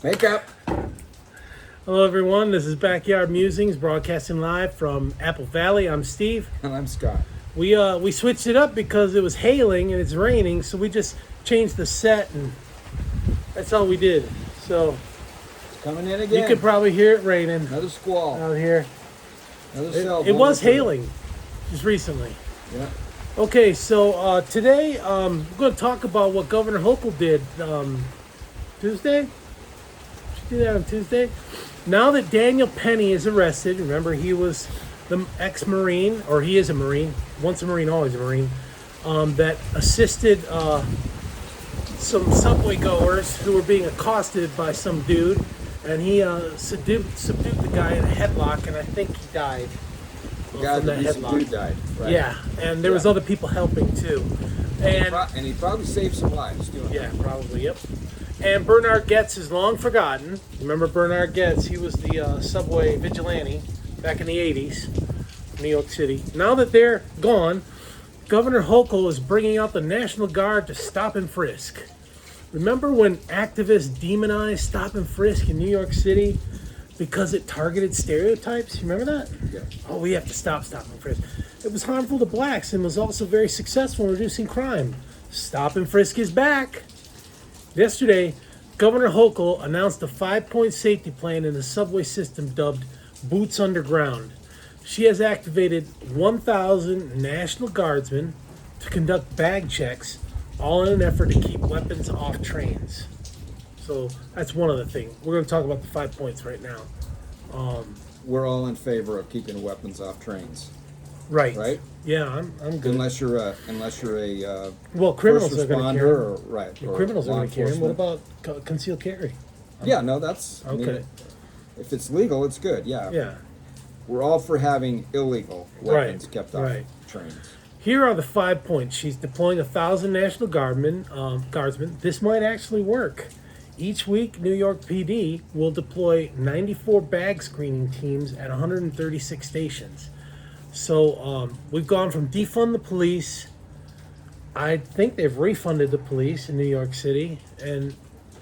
Makeup. Hello, everyone. This is Backyard Musings, broadcasting live from Apple Valley. I'm Steve. And I'm Scott. We switched it up because it was hailing and it's raining, so we just changed the set, and that's all we did. So It's coming in again. you could probably hear it raining Another squall. out here. Another cell. It was hailing just recently. Yeah. Okay, so today we're going to talk about what Governor Hochul did Tuesday. Did you do that on Tuesday? Now that Daniel Penny is arrested, remember he was the ex-Marine, or he is a Marine, once a Marine, always a Marine, that assisted some subway goers who were being accosted by some dude, and he subdued the guy in a headlock, and I think he died. The guy that he subdued died. Right. Yeah, and there was other people helping too. And he probably saved some lives doing that. Yeah, probably, yep. And Bernard Goetz is long forgotten. Remember Bernard Goetz? He was the subway vigilante back in the 80s, New York City. Now that they're gone, Governor Hochul is bringing out the National Guard to stop and frisk. Remember when activists demonized stop and frisk in New York City because it targeted stereotypes? You remember that? Yeah. Oh, we have to stop and frisk. It was harmful to blacks and was also very successful in reducing crime. Stop and frisk is back. Yesterday, Governor Hochul announced a 5-point safety plan in the subway system dubbed Boots Underground. She has activated 1,000 National Guardsmen to conduct bag checks, all in an effort to keep weapons off trains. So that's one of the things. We're going to talk about the 5 points right now. We're all in favor of keeping weapons off trains. Right. Right? Yeah, I'm good. Unless you're a Well, criminals first are going to responder carry or them. right. The or criminals are law going to carry them. What enforcement. about concealed carry? Yeah, no, that's I mean, Okay. if it's legal, it's good. Yeah. Yeah. We're all for having illegal weapons Right, kept off right. trains. Here are the 5 points. She's deploying 1,000 National Guardsmen. This might actually work. Each week, New York PD will deploy 94 bag screening teams at 136 stations. So we've gone from defund the police. I think they've refunded the police in New York City, and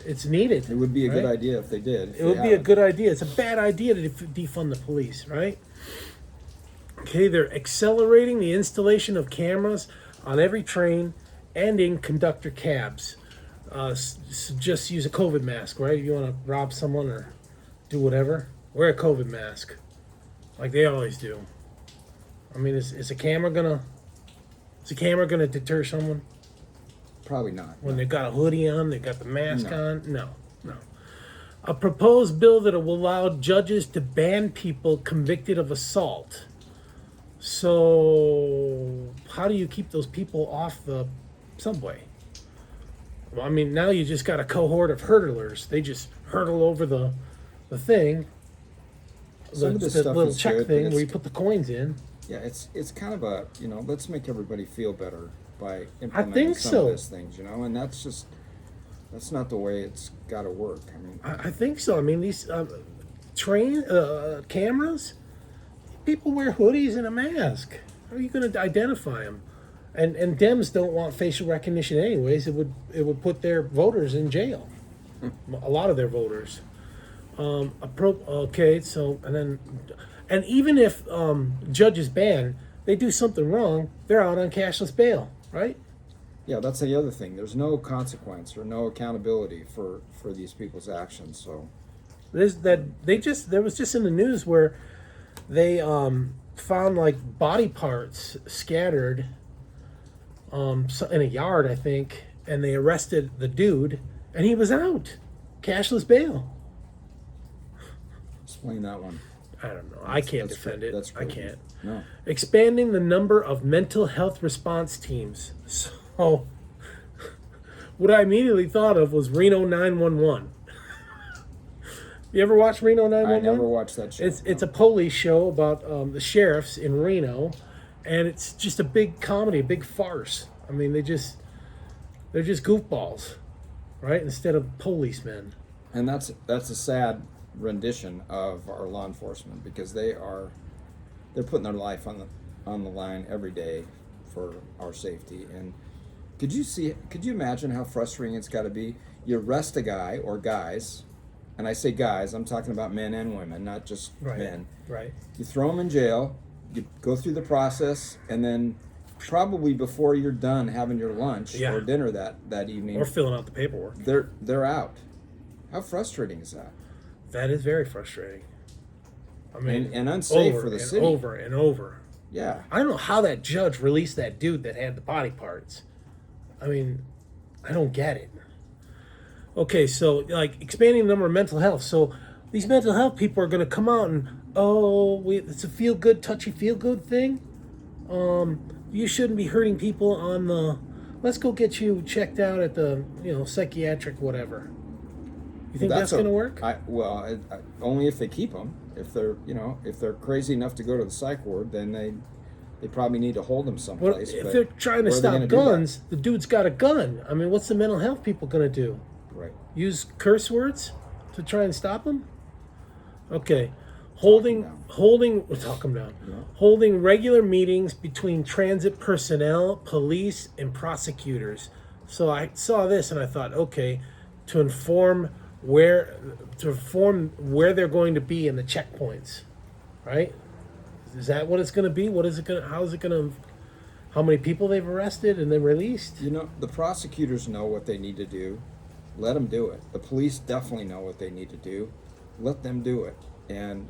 it's needed. It would be a good right? idea if they did. It would be a good idea. It's a bad idea to defund the police, right? Okay, they're accelerating the installation of cameras on every train and in conductor cabs. Just use a COVID mask, right? If you want to rob someone or do whatever, wear a COVID mask, like they always do. I mean, is a camera gonna deter someone Probably not. when they've got a hoodie on, they've got the mask No. on? No. A proposed bill that will allow judges to ban people convicted of assault. So, how do you keep those people off the subway? Well, I mean, now you just got a cohort of hurdlers. They just hurdle over the thing, Some of this the stuff little is check good, but thing where it's- you put the coins in. Yeah, it's kind of a, let's make everybody feel better by implementing think some so. of these things, and that's not the way it's got to work. I mean, I think so. I mean, these train cameras, people wear hoodies and a mask. How are you going to identify them? And Dems don't want facial recognition anyways. It would put their voters in jail. A lot of their voters. Okay, so and even if judges ban, they do something wrong, they're out on cashless bail, right? yeah, that's the other thing. There's no consequence or no accountability for these people's actions. So There was just in the news where they found like body parts scattered in a yard, I think, and they arrested the dude, and he was out, cashless bail. explain that one. I don't know. I can't That's defend cra- it. that's I crazy. can't. No. Expanding the number of mental health response teams. So, what I immediately thought of was Reno 911. You ever watch Reno 911? I never watched that show. It's a police show about the sheriffs in Reno, and it's just a big comedy, a big farce. I mean, they're just goofballs, right? Instead of policemen. And that's a sad rendition of our law enforcement because they're putting their life on the line every day for our safety. And could you imagine how frustrating it's got to be? You arrest a guy or guys, and I say guys, I'm talking about men and women, not just Right. men. Right. You throw them in jail, you go through the process, and then probably before you're done having your lunch Yeah. or dinner that evening, Or filling out the paperwork. they're out. How frustrating is that? That is very frustrating. I mean, And unsafe over for the and city. over and over. Yeah. I don't know how that judge released that dude that had the body parts. I mean, I don't get it. Okay, so like expanding the number of mental health. So these mental health people are going to come out and it's a feel good, touchy feel good thing. You shouldn't be hurting people on the. Let's go get you checked out at the psychiatric whatever. You think that's going to work? Only if they keep them. If they're crazy enough to go to the psych ward, then they probably need to hold them someplace. If they're trying to stop guns, the dude's got a gun. I mean, what's the mental health people going to do? Right. Use curse words to try and stop them? Okay. Holding regular meetings between transit personnel, police, and prosecutors. So I saw this and I thought, okay, to inform where they're going to be in the checkpoints, right? Is that what it's going to be? How is it going to? How many people they've arrested and then released? The prosecutors know what they need to do. Let them do it. The police definitely know what they need to do. Let them do it. And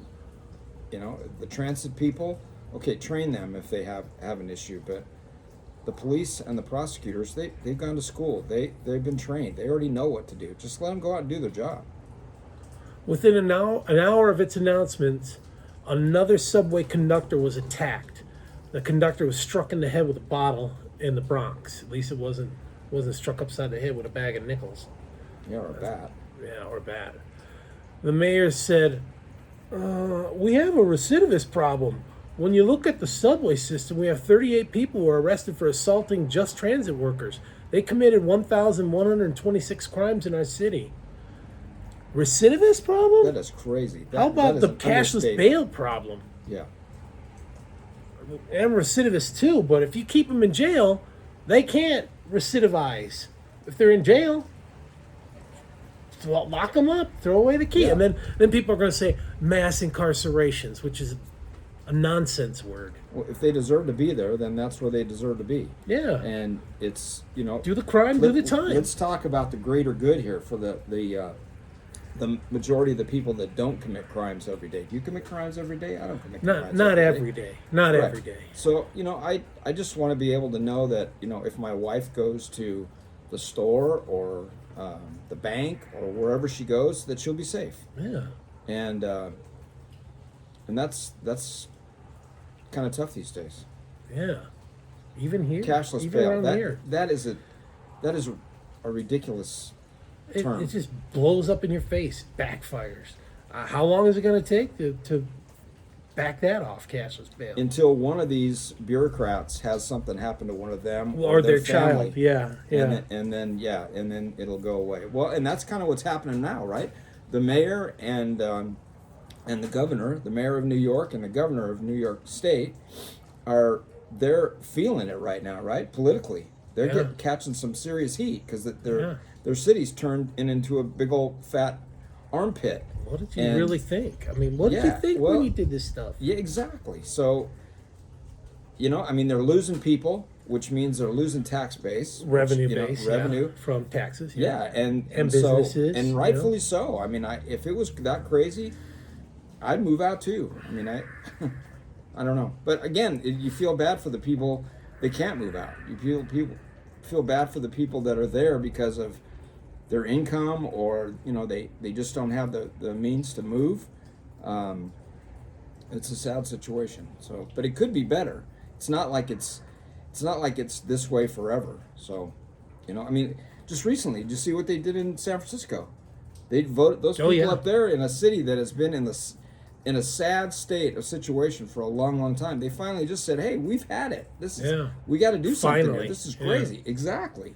the transit people, okay, train them if they have an issue. But the police and the prosecutors, they've gone to school. They've been trained. They already know what to do. Just let them go out and do their job. Within an hour of its announcement, another subway conductor was attacked. The conductor was struck in the head with a bottle in the Bronx. At least it wasn't struck upside the head with a bag of nickels. Yeah, or a bat. Yeah, or bad. The mayor said, we have a recidivist problem. When you look at the subway system, we have 38 people who are arrested for assaulting just transit workers. They committed 1,126 crimes in our city. Recidivist problem? That is crazy. How about the cashless bail problem? Yeah. And recidivists too, but if you keep them in jail, they can't recidivize. If they're in jail, lock them up, throw away the key. Yeah. And then people are going to say mass incarcerations, which is a nonsense word. Well, if they deserve to be there, then that's where they deserve to be. Yeah. And it's, do the crime, do the time. Let's talk about the greater good here for the majority of the people that don't commit crimes every day. Do you commit crimes every day? I don't commit crimes not every day. Not right. every day. So, I just want to be able to know that, if my wife goes to the store or the bank or wherever she goes, that she'll be safe. Yeah. And that's kind of tough these days. Yeah. Even here. Cashless even bail. around here. That is a ridiculous term. It just blows up in your face, backfires. How long is it going to take to back that off, cashless bail? Until one of these bureaucrats has something happen to one of them or their family. child. Yeah. And then it'll go away. Well, and that's kind of what's happening now, right? The mayor and the governor, the mayor of New York and the governor of New York State, they're feeling it right now, right? Politically, they're catching some serious heat because their cities turned into a big old fat armpit. What did you really think? I mean, what did you think when you did this stuff? Yeah, exactly. So, they're losing people, which means they're losing tax base, revenue from taxes. Yeah, and businesses, and rightfully so. I mean, if it was that crazy, I'd move out too. I mean, I don't know, but again, you feel bad for the people that can't move out. You feel bad for the people that are there because of their income, or they just don't have the means to move. It's a sad situation. So, but it could be better. It's not like it's this way forever. So, just recently, did you see what they did in San Francisco? They voted those people up there in a city that has been in a sad state of situation for a long, long time. They finally just said, "Hey, we've had it. We got to do something here. This is crazy." Yeah. Exactly.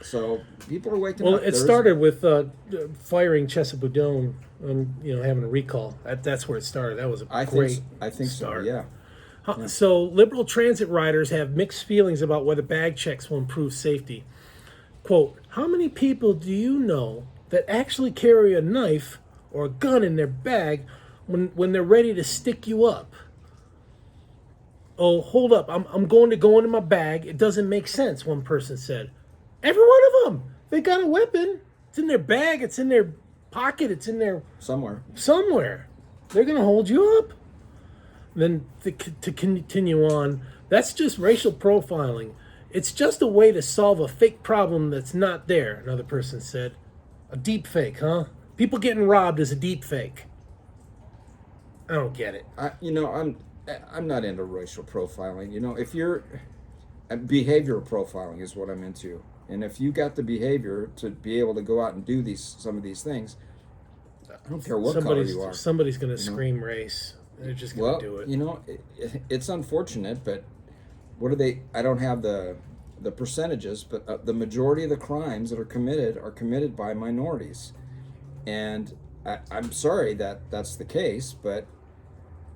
So people are waking up. Well, it started with firing Chesapeake Dome and having a recall. That's where it started. That was a great I think start. So. Yeah. So liberal transit riders have mixed feelings about whether bag checks will improve safety. Quote, how many people do you know that actually carry a knife or a gun in their bag when they're ready to stick you up. Oh, hold up. I'm going to go into my bag. It doesn't make sense, one person said. Every one of them. They got a weapon. It's in their bag. It's in their pocket. It's in their... Somewhere. They're going to hold you up. Then to continue on, that's just racial profiling. It's just a way to solve a fake problem that's not there, another person said. A deep fake, huh? People getting robbed is a deep fake. I don't get it. I'm not into racial profiling. If you're behavioral profiling is what I'm into, and if you got the behavior to be able to go out and do some of these things, I don't care what color you are. Somebody's going to scream race. They're just going to do it. It's unfortunate, but what are they? I don't have the percentages, but the majority of the crimes that are committed by minorities, and I'm sorry that that's the case, but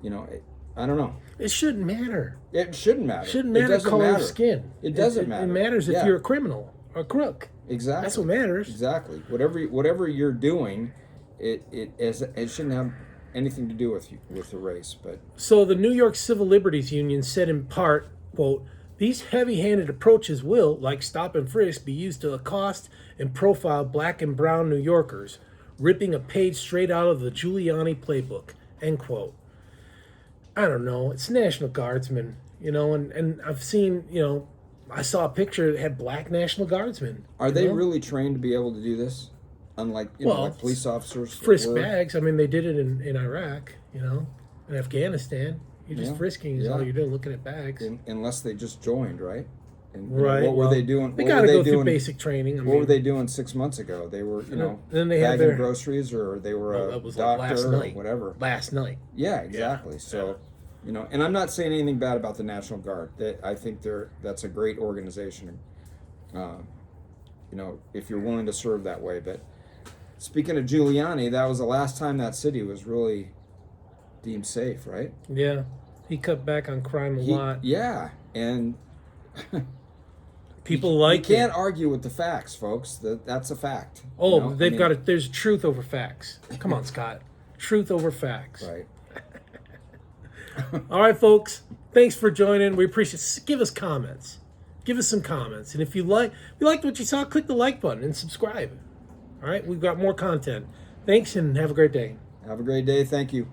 I don't know. It shouldn't matter. It shouldn't matter. It shouldn't matter color of skin. It doesn't matter. It matters if you're a criminal or a crook. Exactly. That's what matters. Exactly. Whatever you're doing, it shouldn't have anything to do with the race. But so the New York Civil Liberties Union said in part, quote, "These heavy-handed approaches will, like stop and frisk, be used to accost and profile black and brown New Yorkers, ripping a page straight out of the Giuliani playbook," end quote. I don't know. It's National Guardsmen, and I've seen, I saw a picture that had black National Guardsmen. Are they really trained to be able to do this? Unlike, like police officers? Frisk bags. I mean, they did it in Iraq, in Afghanistan. You're just frisking is all you're doing, looking at bags. Unless they just joined, right? And, right. What were they doing? They got to go through basic training. What were they doing 6 months ago? They were, then they bagging groceries, or they were a doctor or whatever. Last night. Yeah, exactly. Yeah. So, and I'm not saying anything bad about the National Guard. I think that's a great organization. If you're willing to serve that way. But speaking of Giuliani, that was the last time that city was really deemed safe, right? Yeah. He cut back on crime a lot. Yeah, and people you can't argue with the facts, folks. That's a fact. Oh, there's truth over facts. Come on, Scott. Truth over facts. Right. All right, folks. Thanks for joining. We appreciate it. Give us comments. Give us some comments. And if you liked what you saw, click the like button and subscribe. All right, we've got more content. Thanks, and have a great day. Have a great day. Thank you.